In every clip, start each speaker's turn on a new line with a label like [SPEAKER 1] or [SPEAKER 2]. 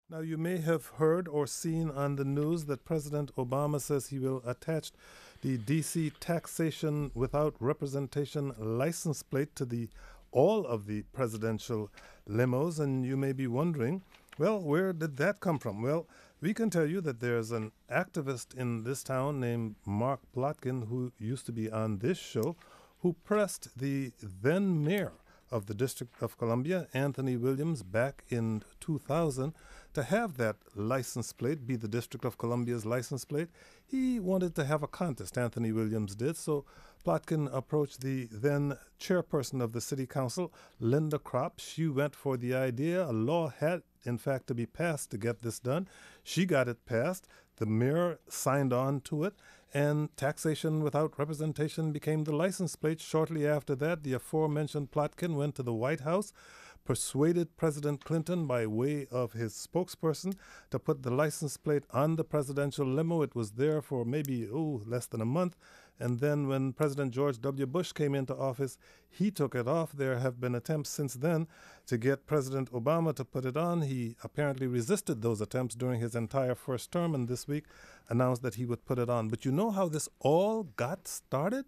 [SPEAKER 1] Now, you may have heard or seen on the news that President Obama says he will attach the DC taxation without representation license plate to the all of the presidential limos, and you may be wondering, well, where did that come from? Well, we can tell you that there's an activist in this town named Mark Plotkin, who used to be on this show, who pressed the then mayor of the District of Columbia, Anthony Williams, back in 2000 to have that license plate be the District of Columbia's license plate. He wanted to have a contest, Anthony Williams did, so Plotkin approached the then chairperson of the city council, Linda Kropp. She went for the idea. A law had, in fact, to be passed to get this done. She got it passed. The mayor signed on to it, and taxation without representation became the license plate. Shortly after that, the aforementioned Plotkin went to the White House, persuaded President Clinton by way of his spokesperson to put the license plate on the presidential limo. It was there for maybe, less than a month. And then when President George W. Bush came into office, he took it off. There have been attempts since then to get President Obama to put it on. He apparently resisted those attempts during his entire first term, and this week announced that he would put it on. But you know how this all got started?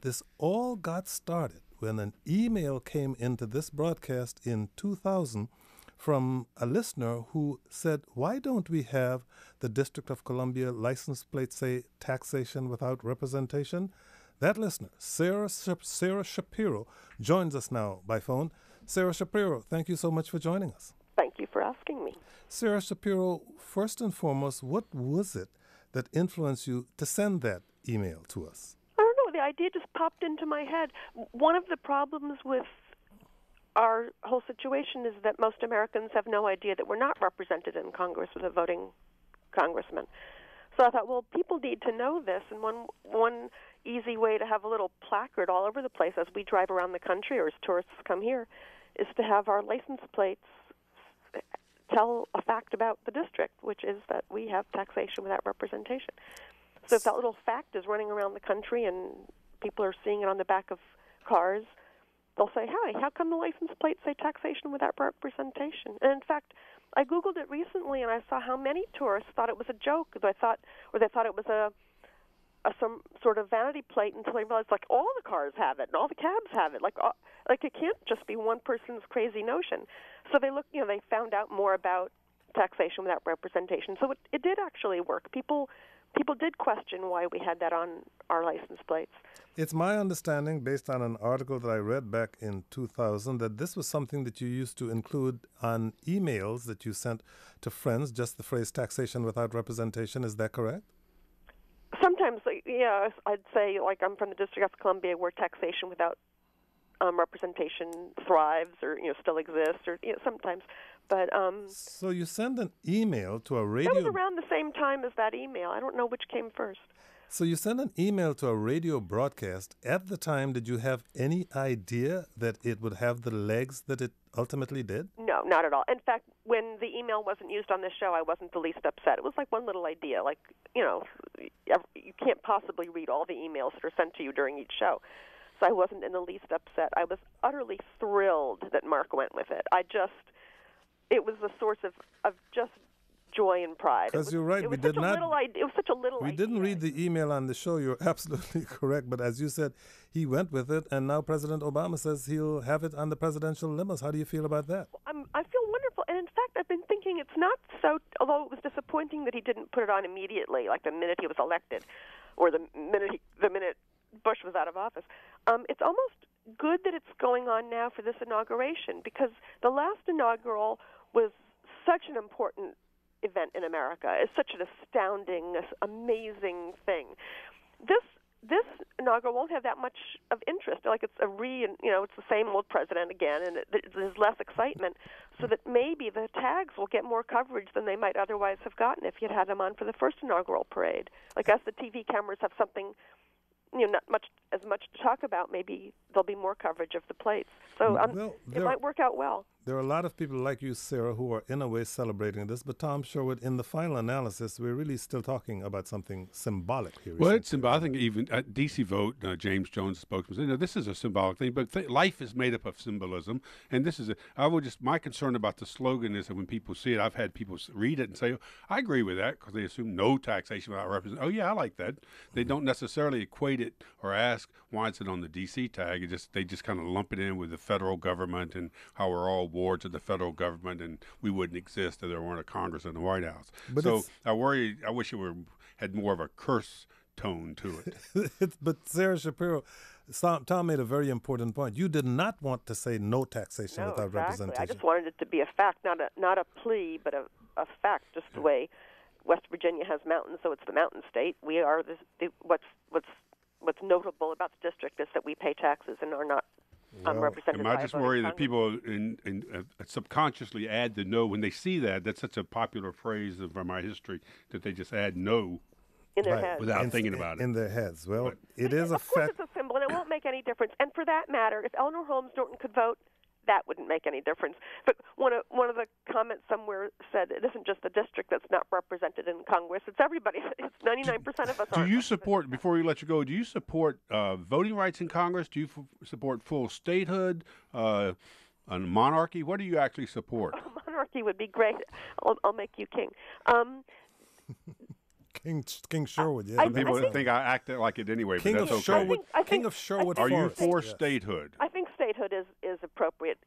[SPEAKER 1] This all got started when an email came into this broadcast in 2000 from a listener who said, why don't we have the District of Columbia license plate say taxation without representation? That listener, Sarah Shapiro, joins us now by phone. Sarah Shapiro, thank you so much for joining us.
[SPEAKER 2] Thank you for asking me.
[SPEAKER 1] Sarah Shapiro, first and foremost, what was it that influenced you to send that email to us?
[SPEAKER 2] I don't know. The idea just popped into my head. One of the problems with our whole situation is that most Americans have no idea that we're not represented in Congress with a voting congressman. So I thought, well, people need to know this, and one easy way to have a little placard all over the place as we drive around the country or as tourists come here is to have our license plates tell a fact about the district, which is that we have taxation without representation. So if that little fact is running around the country and people are seeing it on the back of cars, they'll say, hi, how come the license plates say taxation without representation? And in fact, I Googled it recently and I saw how many tourists thought it was a joke. They thought it was some sort of vanity plate until they realized, like, all the cars have it and all the cabs have it. Like it can't just be one person's crazy notion. So they found out more about taxation without representation. So it did actually work. People did question why we had that on our license plates.
[SPEAKER 1] It's my understanding, based on an article that I read back in 2000, that this was something that you used to include on emails that you sent to friends, just the phrase taxation without representation. Is that correct?
[SPEAKER 2] Sometimes, yeah, I'd say, like, I'm from the District of Columbia where taxation without representation thrives or, still exists, or, sometimes. But
[SPEAKER 1] so you send an email to a radio...
[SPEAKER 2] That was around the same time as that email. I don't know which came first.
[SPEAKER 1] So you sent an email to a radio broadcast. At the time, did you have any idea that it would have the legs that it ultimately did?
[SPEAKER 2] No, not at all. In fact, when the email wasn't used on this show, I wasn't the least upset. It was like one little idea. Like, you can't possibly read all the emails that are sent to you during each show. So I wasn't in the least upset. I was utterly thrilled that Mark went with it. It was a source of just joy and pride.
[SPEAKER 1] Because you're right,
[SPEAKER 2] it was such a little idea.
[SPEAKER 1] We didn't read the email on the show. You're absolutely correct. But as you said, he went with it, and now President Obama says he'll have it on the presidential limos. How do you feel about that?
[SPEAKER 2] I feel wonderful. And in fact, I've been thinking it's not so, although it was disappointing that he didn't put it on immediately, like the minute he was elected, or the minute Bush was out of office. It's almost good that it's going on now for this inauguration, because the last inaugural was such an important event in America. It's such an astounding, amazing thing. This inaugural won't have that much of interest. Like, it's it's the same old president again, and there's less excitement. So that maybe the tags will get more coverage than they might otherwise have gotten if you'd had them on for the first inaugural parade. Like, as the TV cameras have something, not as much to talk about, maybe there'll be more coverage of the plates. So it might work out well.
[SPEAKER 1] There are a lot of people like you, Sarah, who are in a way celebrating this. But Tom Sherwood, in the final analysis, we're really still talking about something symbolic here.
[SPEAKER 3] Well, it's symbolic. I think even at DC Vote, James Jones, the spokesman, said, this is a symbolic thing. But life is made up of symbolism, and this is my concern about the slogan is that when people see it, I've had people read it and say, I agree with that, because they assume no taxation without representation. Oh yeah, I like that. They don't necessarily equate it or ask why is it on the DC tag. They just kind of lump it in with the federal government and how we're all wards of the federal government, and we wouldn't exist if there weren't a Congress and the White House. But so I wish it had more of a curse tone to it.
[SPEAKER 1] But Sarah Shapiro, Tom made a very important point. You did not want to say no taxation without representation.
[SPEAKER 2] I just wanted it to be a fact, not a plea, but a fact, just the way West Virginia has mountains, so it's the mountain state. We are what's notable about the district is that we pay taxes and are not represented.
[SPEAKER 3] I just worry that people subconsciously add the no when they see that. That's such a popular phrase from our history that they just add no
[SPEAKER 2] in their heads
[SPEAKER 3] without thinking about it.
[SPEAKER 1] In their heads. Well, it is
[SPEAKER 2] of course it's a symbol, and it won't make any difference. And for that matter, if Eleanor Holmes Norton could vote, that wouldn't make any difference. But one of the comments somewhere said it isn't just the district that's not represented in Congress; it's everybody. It's 99% of us.
[SPEAKER 3] Do you support? Before we let you go, do you support voting rights in Congress? Do you support full statehood, a monarchy? What do you actually support?
[SPEAKER 2] Monarchy would be great. I'll make you king.
[SPEAKER 1] King Sherwood, yeah.
[SPEAKER 3] Some people think I act like it anyway,
[SPEAKER 1] King
[SPEAKER 3] but that's
[SPEAKER 1] of
[SPEAKER 3] okay.
[SPEAKER 1] Sherwood, King of Sherwood.
[SPEAKER 3] Are you for statehood?
[SPEAKER 2] I think statehood is appropriate.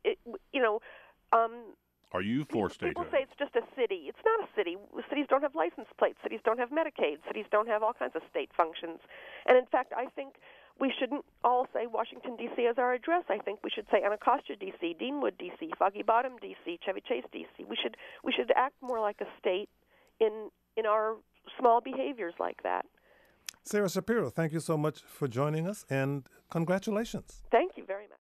[SPEAKER 3] Are you for statehood?
[SPEAKER 2] People say it's just a city. It's not a city. Cities don't have license plates. Cities don't have Medicaid. Cities don't have all kinds of state functions. And in fact, I think we shouldn't all say Washington, D.C. as our address. I think we should say Anacostia, D.C., Deanwood, D.C., Foggy Bottom, D.C., Chevy Chase, D.C. We should act more like a state in our small behaviors like that.
[SPEAKER 1] Sarah Shapiro, thank you so much for joining us, and congratulations.
[SPEAKER 2] Thank you very much.